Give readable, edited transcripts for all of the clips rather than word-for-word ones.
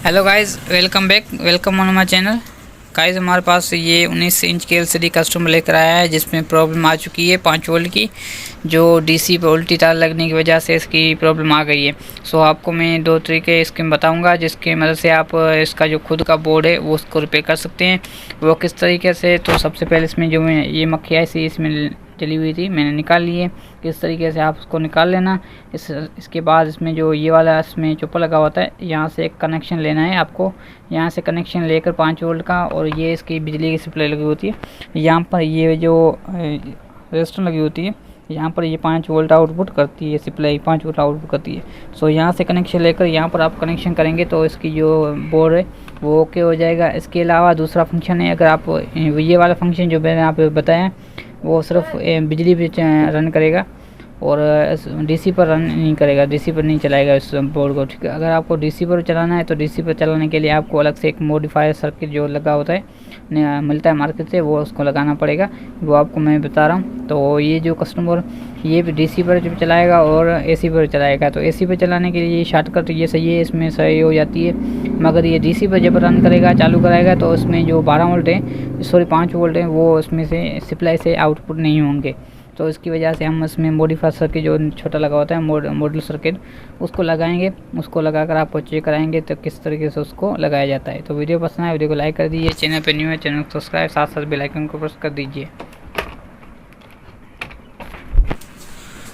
Hello guys, welcome back, welcome on my channel. Guys हमारे पास ये 19 inch की LCD customer लेकर आया है जिसमें प्रॉब्लम आ चुकी है 5 वोल्ट की, जो डीसी पर उल्टी तार लगने की वजह से इसकी प्रॉब्लम आ गई है। सो आपको मैं 2 तरीके इसके बताऊंगा जिसकी मदद से आप इसका जो खुद का बोर्ड है वो उसको रिपेयर कर सकते हैं। वो किस तरीके से, तो सबसे पहले इसमें जो ये मक्खी ऐसी इसमें चली हुई थी मैंने निकाल ली है। किस तरीके से आप उसको निकाल लेना। इसके बाद इसमें जो ये वाला इसमें चुप्पा लगा होता है, यहाँ से एक कनेक्शन लेना है आपको। यहाँ से कनेक्शन लेकर 5 वोल्ट का, और ये इसकी बिजली की सप्लाई लगी होती है। यहाँ पर ये जो रजिस्टर लगी होती है, यहाँ पर ये 5 वोल्ट आउटपुट करती है, सप्लाई 5 वोल्ट आउटपुट करती है। सो यहाँ से कनेक्शन लेकर यहाँ पर आप कनेक्शन करेंगे तो इसकी जो बोर्ड है वो ओके हो जाएगा। इसके अलावा दूसरा फंक्शन है, अगर आप ये वाला फंक्शन जो मैंने आप बताया वो सिर्फ बिजली पे रन करेगा और डीसी पर रन नहीं करेगा, डीसी पर नहीं चलाएगा इस बोर्ड को, ठीक है। अगर आपको डीसी पर चलाना है तो डीसी पर चलाने के लिए आपको अलग से एक मॉडिफायर सर्किट जो लगा होता है मिलता है मार्केट से, वो उसको लगाना पड़ेगा, वो आपको मैं बता रहा हूँ। तो ये जो कस्टमर ये भी डीसी पर जब चलाएगा और एसी पर चलाएगा, तो एसी पर चलाने के लिए शॉर्टकट ये सही है, इसमें सही हो जाती है। मगर ये डीसी पर जब रन करेगा, चालू कराएगा, तो उसमें जो 12 वोल्ट है, सॉरी 5 वोल्ट है, वो उसमें से सप्लाई से आउटपुट नहीं होंगे। तो इसकी वजह से हम इसमें मॉडिफायर सर्किट जो छोटा लगा होता है मॉड्यूलर सर्किट, उसको लगाएंगे। उसको लगाकर आपको चेक कराएंगे तो किस तरीके से उसको लगाया जाता है। तो वीडियो पसंद है, वीडियो को लाइक कर दीजिए। चैनल पे न्यू है, चैनल को सब्सक्राइब, साथ साथ बेल आइकन को प्रेस कर दीजिए।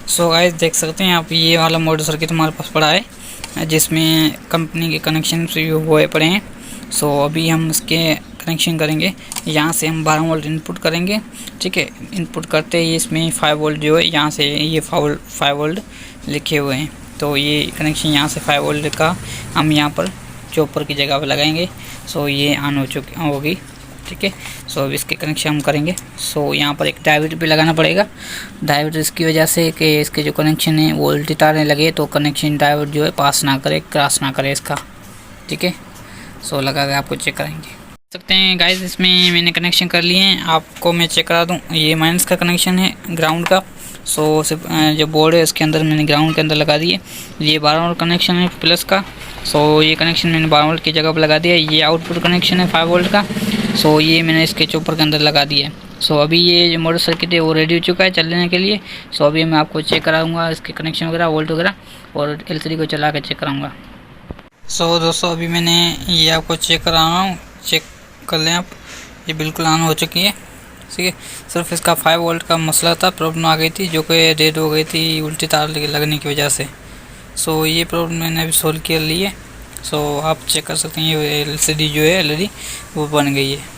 सो गाइस देख सकते हैं आप, ये वाला मॉड्यूलर सर्किट हमारे पास पड़ा है जिसमें कंपनी के कनेक्शन हुए पड़े हैं। सो अभी हम इसके कनेक्शन करेंगे। यहाँ से हम 12 वोल्ट इनपुट करेंगे, ठीक है। इनपुट करते ही इसमें 5 वोल्ट जो है, यहाँ से ये 5 वोल्ट लिखे हुए हैं, तो ये कनेक्शन यहाँ से 5 वोल्ट का हम यहाँ पर चॉपर की जगह पर लगाएंगे। सो ये ऑन होगी, ठीक है। सो अब इसके कनेक्शन हम करेंगे। सो यहाँ पर एक डायोड भी लगाना पड़ेगा। डायोड इसकी वजह से कि इसके जो कनेक्शन है वो उल्टी तार लगे तो कनेक्शन डायोड जो है पास ना करे, क्रॉस ना करे इसका, ठीक है। सो लगा के आपको चेक करेंगे सकते हैं गाइस। इसमें मैंने कनेक्शन कर लिए हैं, आपको मैं चेक करा दूं। ये माइनस का कनेक्शन है ग्राउंड का। सो जो बोर्ड है उसके अंदर मैंने ग्राउंड के अंदर लगा दिए। ये 12 वोल्ट कनेक्शन है प्लस का। सो ये कनेक्शन मैंने 12 वोल्ट की जगह पर लगा दिया। ये आउटपुट कनेक्शन है 5 वोल्ट का। सो ये मैंने इसके चॉपर के अंदर लगा दिया। सो अभी ये जो मोटर सर्किट है वो रेडी हो चुका है चलने के लिए। सो अभी मैं आपको चेक कराऊँगा इसके कनेक्शन वगैरह, वोल्ट वगैरह, और एलसीडी को चला कर चेक कराऊँगा। सो दोस्तों अभी मैंने ये आपको चेक करा रहा हूँ, चेक कर लें आप। ये बिल्कुल ऑन हो चुकी है, ठीक है। सिर्फ इसका 5 वोल्ट का मसला था, प्रॉब्लम आ गई थी जो कि डेड हो गई थी उल्टी तार लगने की वजह से। सो ये प्रॉब्लम मैंने अभी सोल्व कर ली है। सो आप चेक कर सकते हैं, ये एलसीडी जो है एलईडी वो बन गई है।